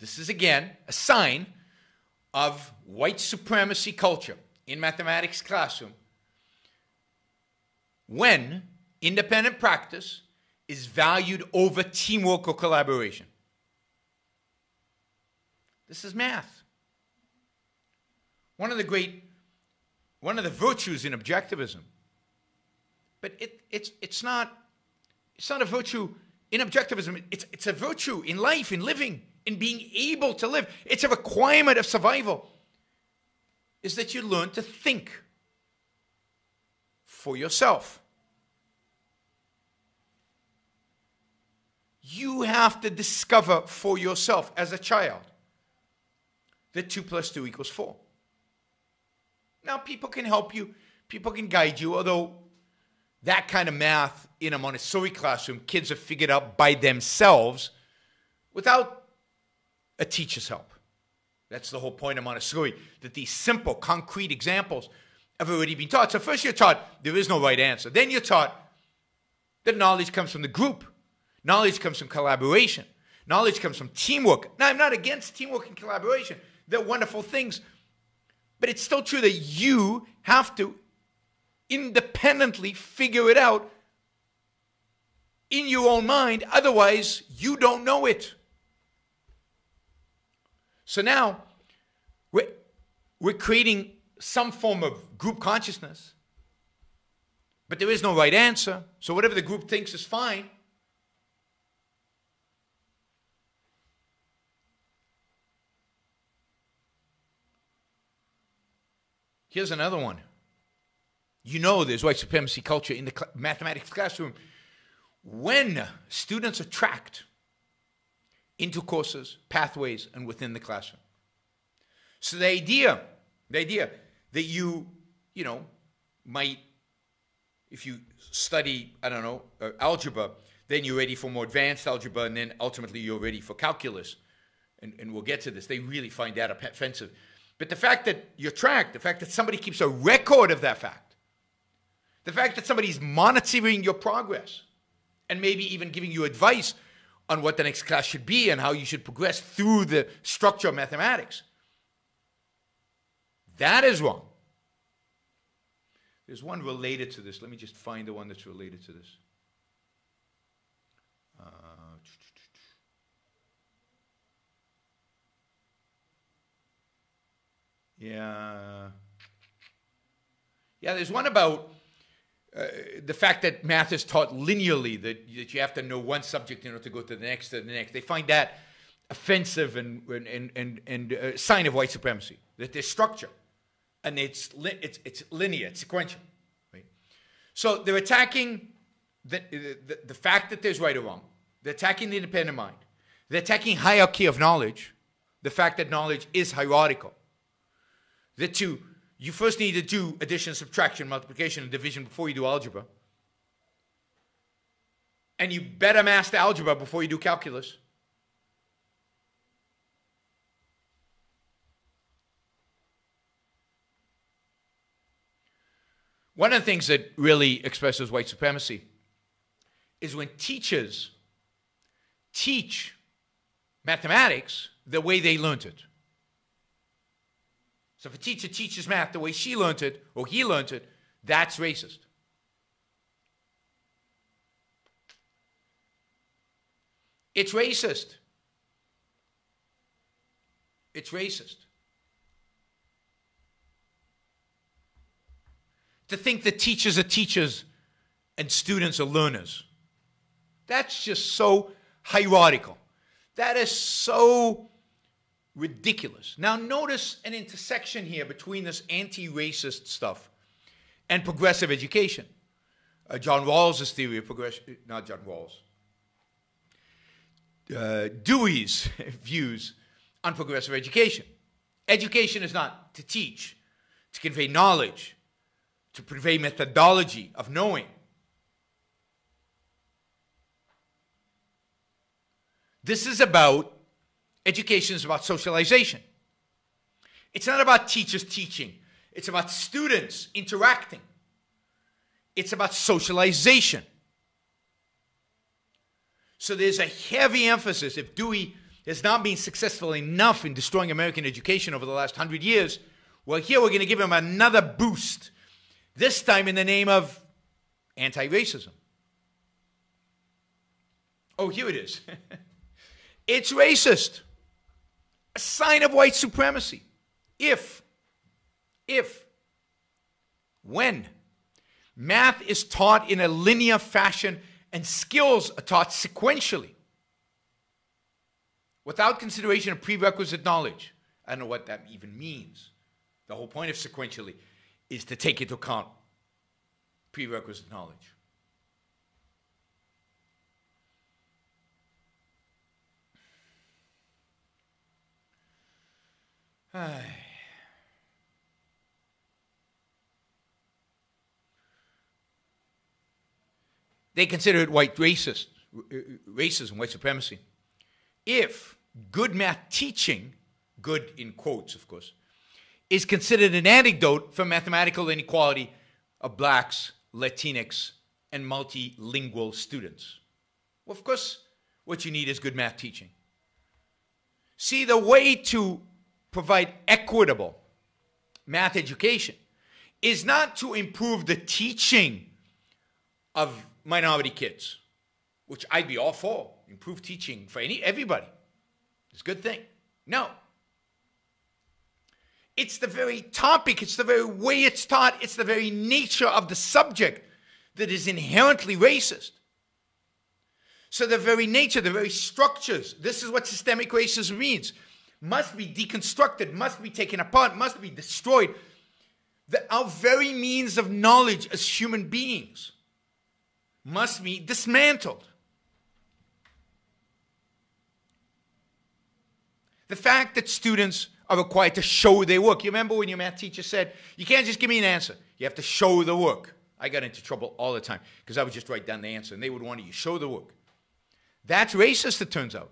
This is, again, a sign of white supremacy culture in mathematics classroom when independent practice is valued over teamwork or collaboration. This is math. One of the virtues in objectivism, but it's not a virtue in objectivism. It's a virtue in life, in living, in being able to live. It's a requirement of survival, is that you learn to think for yourself. You have to discover for yourself as a child that 2 + 2 = 4. Now, people can help you, people can guide you, although that kind of math in a Montessori classroom, kids have figured out by themselves without a teacher's help. That's the whole point of Montessori, that these simple, concrete examples have already been taught. So first you're taught there is no right answer. Then you're taught that knowledge comes from the group. Knowledge comes from collaboration. Knowledge comes from teamwork. Now, I'm not against teamwork and collaboration. They're wonderful things. But it's still true that you have to independently figure it out in your own mind. Otherwise, you don't know it. So now, we're creating some form of group consciousness. But there is no right answer. So whatever the group thinks is fine. Here's another one. You know there's white supremacy culture in the mathematics classroom when students are tracked into courses, pathways, and within the classroom. So the idea that you might, if you study, algebra, then you're ready for more advanced algebra, and then ultimately you're ready for calculus. And we'll get to this. They really find that offensive. But the fact that you're tracked, the fact that somebody keeps a record of that fact, the fact that somebody's monitoring your progress and maybe even giving you advice on what the next class should be and how you should progress through the structure of mathematics, that is wrong. There's one related to this. Let me just find the one that's related to this. Yeah, there's one about the fact that math is taught linearly, that you have to know one subject in order to go to the next, They find that offensive and a sign of white supremacy, that there's structure, and it's linear, it's sequential. Right? So they're attacking the fact that there's right or wrong. They're attacking the independent mind. They're attacking hierarchy of knowledge, the fact that knowledge is hierarchical. That you first need to do addition, subtraction, multiplication, and division before you do algebra. And you better master algebra before you do calculus. One of the things that really expresses white supremacy is when teachers teach mathematics the way they learned it. So if a teacher teaches math the way she learned it, or he learned it, that's racist. It's racist. It's racist. To think that teachers are teachers and students are learners. That's just so hierarchical. That is so ridiculous. Now notice an intersection here between this anti-racist stuff and progressive education. John Rawls' theory of progression, not John Rawls, Dewey's views on progressive education. Education is not to teach, to convey knowledge, to convey methodology of knowing. This is about, education is about socialization. It's not about teachers teaching. It's about students interacting. It's about socialization. So there's a heavy emphasis. If Dewey has not been successful enough in destroying American education over the last 100 years. Well, here we're going to give him another boost, this time in the name of anti-racism. Oh, here it is. It's racist. A sign of white supremacy. When math is taught in a linear fashion and skills are taught sequentially, without consideration of prerequisite knowledge. I don't know what that even means. The whole point of sequentially is to take into account prerequisite knowledge. They consider it white racism, white supremacy. If good math teaching, good in quotes, of course, is considered an antidote for mathematical inequality of blacks, Latinx, and multilingual students. Well, of course, what you need is good math teaching. See, the way to provide equitable math education is not to improve the teaching of minority kids, which I'd be all for. Improve teaching for everybody. It's a good thing. No. It's the very topic, it's the very way it's taught, it's the very nature of the subject that is inherently racist. So the very nature, the very structures, this is what systemic racism means, must be deconstructed, must be taken apart, must be destroyed. Our very means of knowledge as human beings must be dismantled. The fact that students are required to show their work. You remember when your math teacher said, you can't just give me an answer. You have to show the work. I got into trouble all the time because I would just write down the answer and they would want you to show the work. That's racist, it turns out.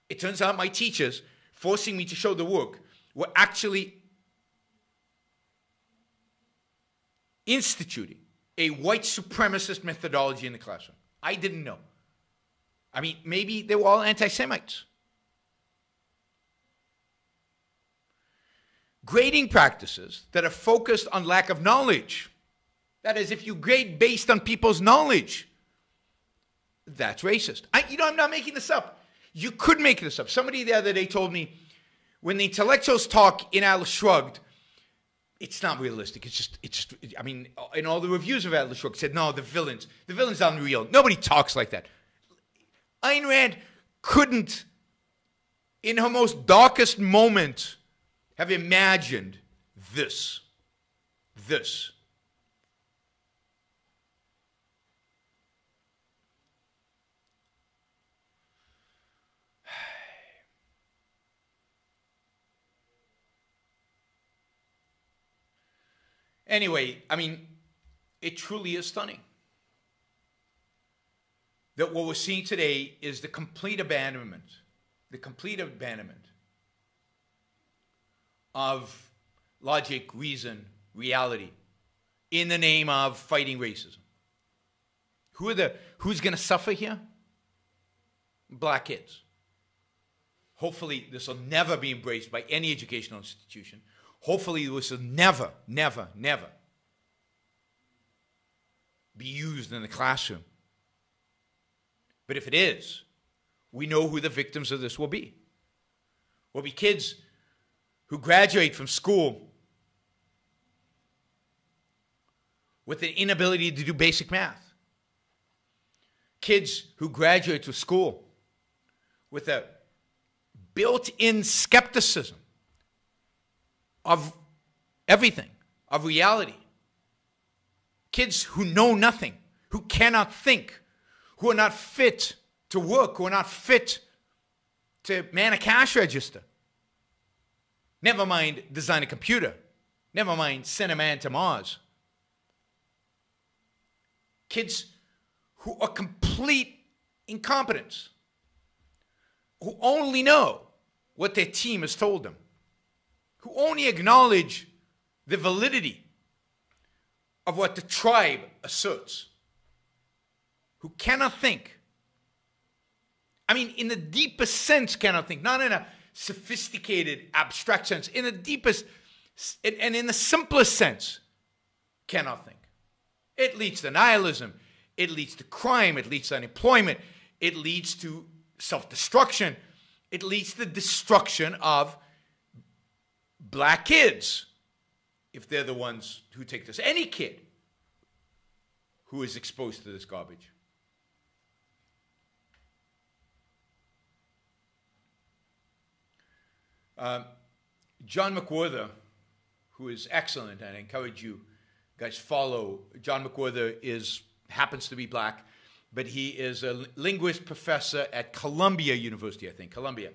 It turns out my teachers forcing me to show the work were actually instituting a white supremacist methodology in the classroom. I didn't know. I mean, maybe they were all anti-Semites. Grading practices that are focused on lack of knowledge. That is, if you grade based on people's knowledge, that's racist. I'm not making this up. You could make this up. Somebody the other day told me, when the intellectuals talk in Atlas Shrugged, it's not realistic. I mean, in all the reviews of Atlas Shrugged said, no, the villain's unreal. Nobody talks like that. Ayn Rand couldn't, in her most darkest moment, have imagined this. Anyway, I mean, it truly is stunning that what we're seeing today is the complete abandonment of logic, reason, reality in the name of fighting racism. Who's going to suffer here? Black kids. Hopefully this will never be embraced by any educational institution. Hopefully this will never, never, never be used in the classroom. But if it is, we know who the victims of this will be. Will be kids who graduate from school with an inability to do basic math. Kids who graduate to school with a built-in skepticism of everything, of reality. Kids who know nothing, who cannot think, who are not fit to work, who are not fit to man a cash register. Never mind design a computer. Never mind send a man to Mars. Kids who are complete incompetents, who only know what their team has told them, who only acknowledge the validity of what the tribe asserts, who cannot think, I mean, in the deepest sense, cannot think. Not in a sophisticated, abstract sense. In the deepest and in the simplest sense, cannot think. It leads to nihilism. It leads to crime. It leads to unemployment. It leads to self-destruction. It leads to the destruction of black kids, if they're the ones who take this. Any kid who is exposed to this garbage. John McWhorter, who is excellent, and I encourage you guys follow. John McWhorter happens to be black, but he is a linguist professor at Columbia University, I think, Columbia.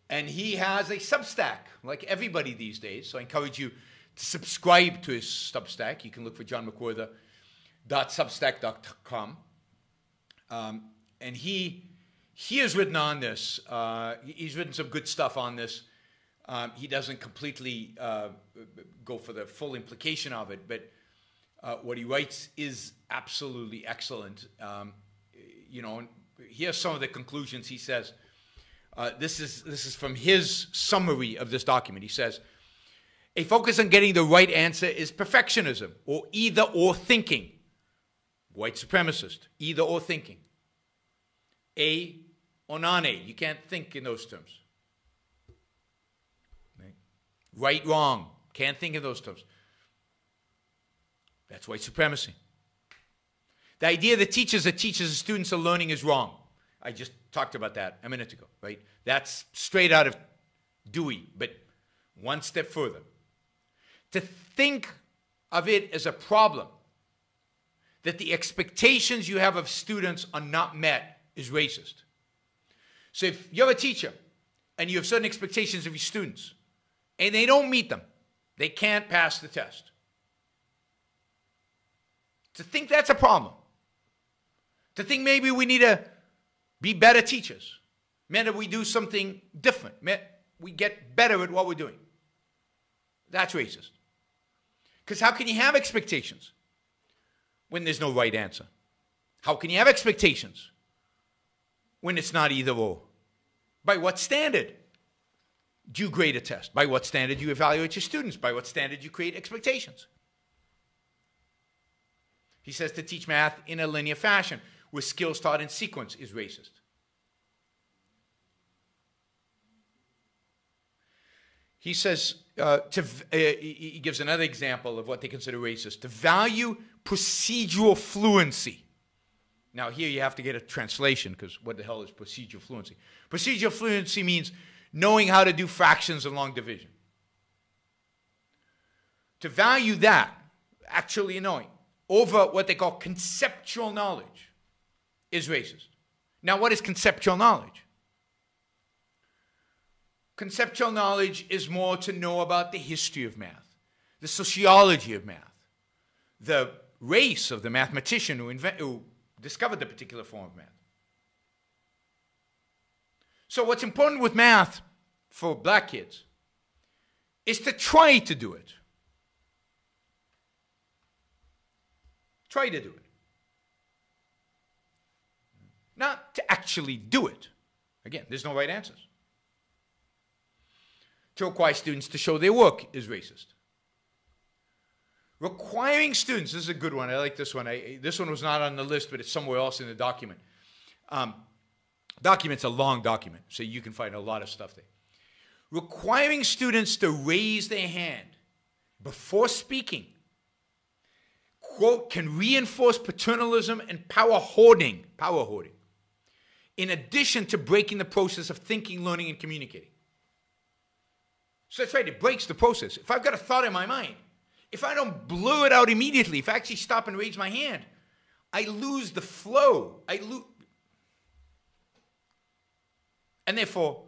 And he has a Substack, like everybody these days. So I encourage you to subscribe to his Substack. You can look for johnmcwhorter.substack.com. And he has written on this. He's written some good stuff on this. He doesn't completely go for the full implication of it, but what he writes is absolutely excellent. Here's some of the conclusions he says. This is from his summary of this document. He says, a focus on getting the right answer is perfectionism, or either or thinking. White supremacist, either or thinking. A or non-A. You can't think in those terms. Right, wrong. Can't think in those terms. That's white supremacy. The idea that teachers and students are learning is wrong. I just talked about that a minute ago, right? That's straight out of Dewey, but one step further. To think of it as a problem, that the expectations you have of students are not met, is racist. So if you're a teacher and you have certain expectations of your students and they don't meet them, they can't pass the test. To think that's a problem. To think maybe we need to be better teachers. Meant that we do something different. Meant we get better at what we're doing. That's racist. Because how can you have expectations when there's no right answer? How can you have expectations when it's not either or? By what standard do you grade a test? By what standard do you evaluate your students? By what standard do you create expectations? He says to teach math in a linear fashion with skills taught in sequence is racist. He says, he gives another example of what they consider racist, to value procedural fluency. Now here you have to get a translation, because what the hell is procedural fluency? Procedural fluency means knowing how to do fractions and long division. To value that, actually knowing, over what they call conceptual knowledge is racist. Now, what is conceptual knowledge? Conceptual knowledge is more to know about the history of math, the sociology of math, the race of the mathematician who discovered the particular form of math. So what's important with math for black kids is to try to do it. Try to do it. Not to actually do it. Again, there's no right answers. To require students to show their work is racist. Requiring students, this is a good one, I like this one. This one was not on the list, but it's somewhere else in the document. Document's a long document, so you can find a lot of stuff there. Requiring students to raise their hand before speaking, quote, can reinforce paternalism and power hoarding, in addition to breaking the process of thinking, learning, and communicating. So that's right, it breaks the process. If I've got a thought in my mind, if I don't blur it out immediately, if I actually stop and raise my hand, I lose the flow. And therefore,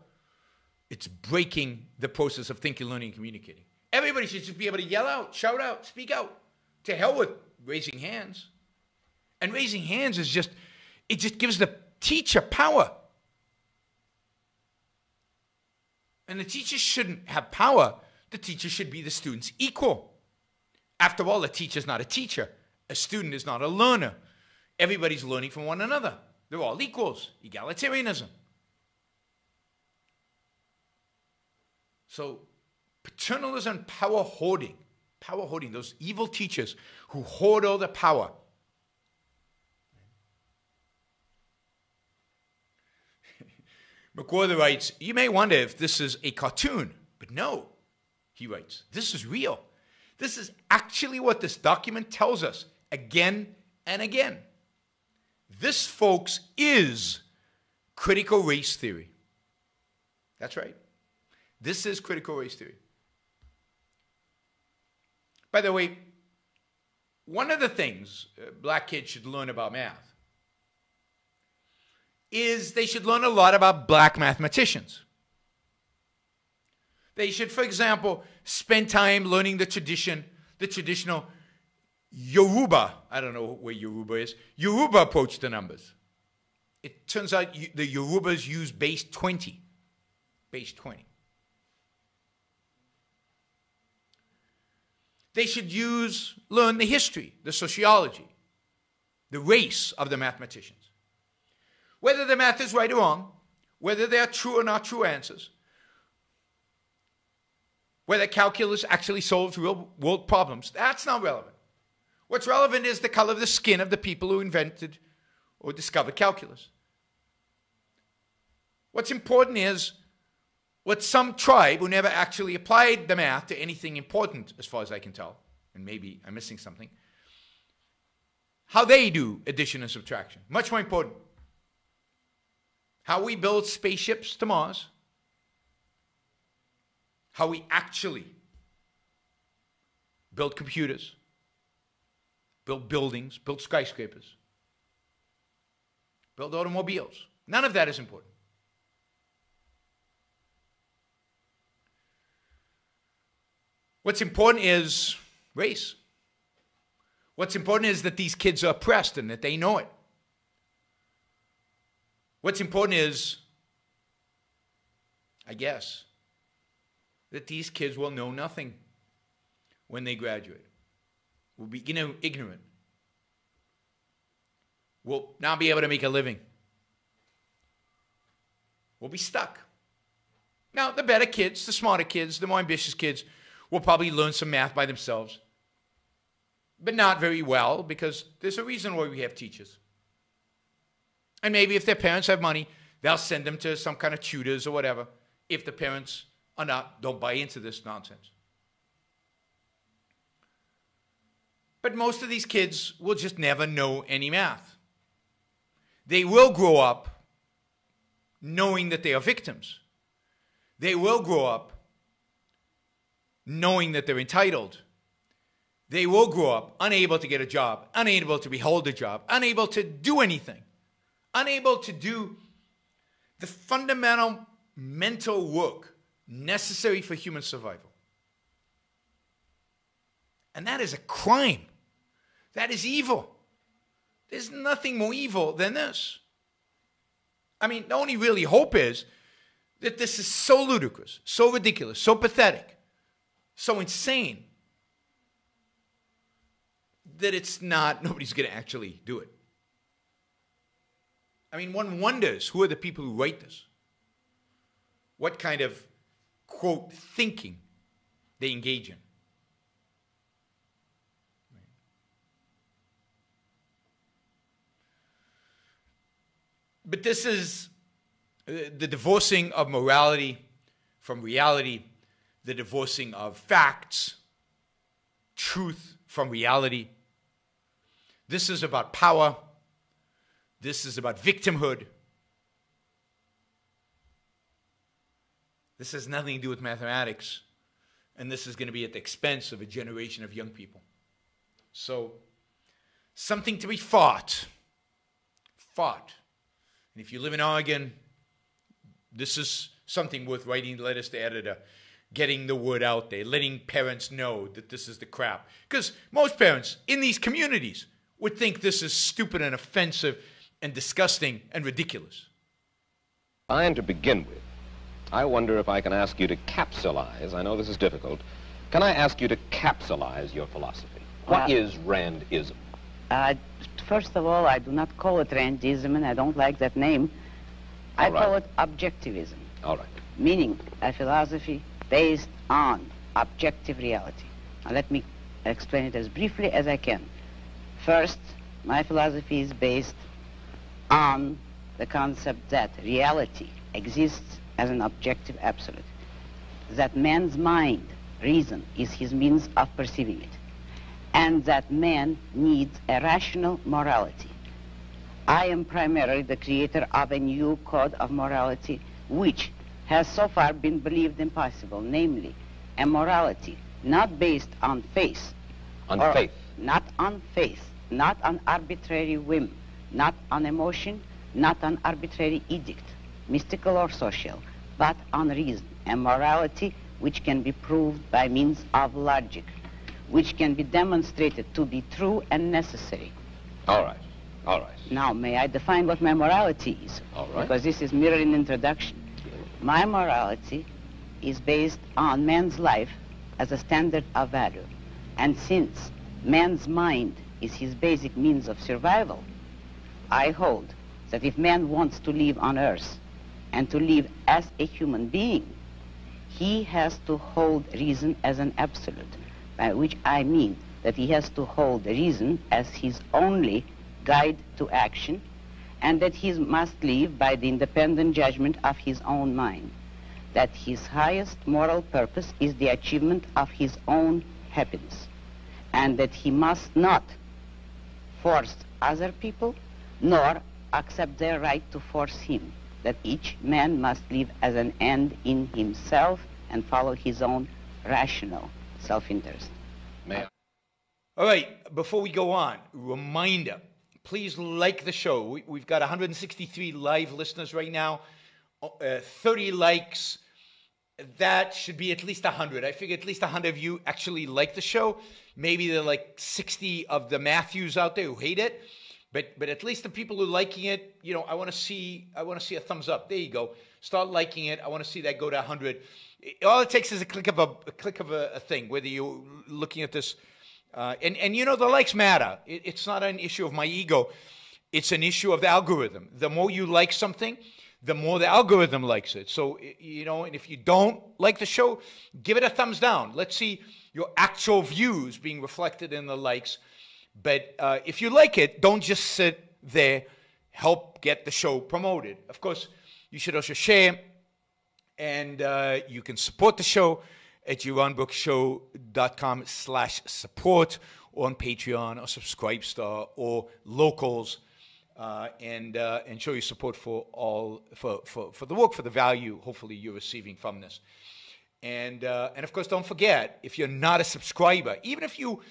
it's breaking the process of thinking, learning, and communicating. Everybody should just be able to yell out, shout out, speak out. To hell with raising hands. And raising hands is just, it just gives the teacher power. And the teacher shouldn't have power. The teacher should be the student's equal. After all, a teacher is not a teacher. A student is not a learner. Everybody's learning from one another. They're all equals. Egalitarianism. So paternalism and power hoarding, those evil teachers who hoard all the power. McWhorter writes, you may wonder if this is a cartoon, but no, he writes, this is real. This is actually what this document tells us again and again. This, folks, is critical race theory. That's right. This is critical race theory. By the way, one of the things black kids should learn about math is they should learn a lot about black mathematicians. They should, for example, spend time learning the traditional Yoruba, I don't know where Yoruba is, Yoruba approach to numbers. It turns out the Yorubas use base 20. Base 20. They should learn the history, the sociology, the race of the mathematicians. Whether the math is right or wrong, whether they are true or not true answers, whether calculus actually solves real world problems, that's not relevant. What's relevant is the color of the skin of the people who invented or discovered calculus. What's important is what some tribe who never actually applied the math to anything important, as far as I can tell, and maybe I'm missing something, how they do addition and subtraction. Much more important. How we build spaceships to Mars. How we actually build computers, build buildings, build skyscrapers, build automobiles. None of that is important. What's important is race. What's important is that these kids are oppressed and that they know it. What's important is, I guess, that these kids will know nothing when they graduate. Will be ignorant. Will not be able to make a living. Will be stuck. Now, the better kids, the smarter kids, the more ambitious kids will probably learn some math by themselves, but not very well, because there's a reason why we have teachers. And maybe if their parents have money, they'll send them to some kind of tutors or whatever, if the parents don't buy into this nonsense. But most of these kids will just never know any math. They will grow up knowing that they are victims. They will grow up knowing that they're entitled. They will grow up unable to get a job, unable to behold a job, unable to do anything, unable to do the fundamental mental work necessary for human survival. And that is a crime. That is evil. There's nothing more evil than this. I mean, the only really hope is that this is so ludicrous, so ridiculous, so pathetic, so insane, that nobody's going to actually do it. I mean, one wonders who are the people who write this? What kind of, quote, thinking they engage in. But this is the divorcing of morality from reality, the divorcing of facts, truth from reality. This is about power. This is about victimhood. This has nothing to do with mathematics. And this is going to be at the expense of a generation of young people. So, something to be fought. Fought. And if you live in Oregon, this is something worth writing letters to editor, getting the word out there, letting parents know that this is the crap. Because most parents in these communities would think this is stupid and offensive and disgusting and ridiculous. And to begin with, I wonder if I can ask you to capsulize, I know this is difficult, can I ask you to capsulize your philosophy? What is Randism? First of all, I do not call it rangism, and I don't like that name. I call it objectivism. All right. Meaning a philosophy based on objective reality. Now let me explain it as briefly as I can. First, my philosophy is based on the concept that reality exists as an objective absolute, that man's mind, reason, is his means of perceiving it, and that man needs a rational morality. I am primarily the creator of a new code of morality which has so far been believed impossible, namely a morality not based on faith. On faith. Not on faith, not on arbitrary whim, not on emotion, not on arbitrary edict, mystical or social, but on reason, a morality which can be proved by means of logic, which can be demonstrated to be true and necessary. All right. All right. Now, may I define what my morality is? All right. Because this is merely an introduction. My morality is based on man's life as a standard of value. And since man's mind is his basic means of survival, I hold that if man wants to live on earth and to live as a human being, he has to hold reason as an absolute, by which I mean that he has to hold reason as his only guide to action, and that he must live by the independent judgment of his own mind, that his highest moral purpose is the achievement of his own happiness, and that he must not force other people, nor accept their right to force him, that each man must live as an end in himself and follow his own rational self-interest. May I? All right, before we go on, reminder, please like the show. We've got 163 live listeners right now, 30 likes. That should be at least 100. I figure at least 100 of you actually like the show. Maybe there are like 60 of the Matthews out there who hate it. But at least the people who are liking it, you know, I want to see a thumbs up. There you go. Start liking it. I want to see that go to 100. All it takes is a click of a thing, whether you're looking at this. And you know, the likes matter. It's not an issue of my ego. It's an issue of the algorithm. The more you like something, the more the algorithm likes it. So, you know, and if you don't like the show, give it a thumbs down. Let's see your actual views being reflected in the likes. But if you like it, don't just sit there. Help get the show promoted. Of course, you should also share. And you can support the show at JaronBrooksShow.com/support, or on Patreon or Subscribestar or Locals, and show your support for the work, for the value hopefully you're receiving from this. And of course, don't forget, if you're not a subscriber, even if you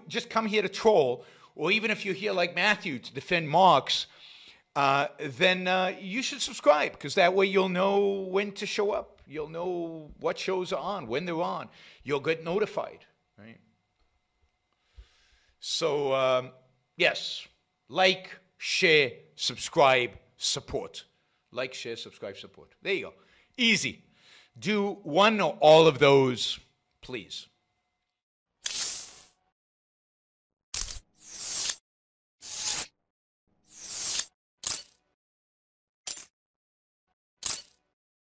just come here to troll, or even if you're here like Matthew to defend Marx, then you should subscribe, because that way you'll know when to show up. You'll know what shows are on, when they're on. You'll get notified, right? So, yes, like, share, subscribe, support. Like, share, subscribe, support. There you go. Easy. Do one or all of those, please.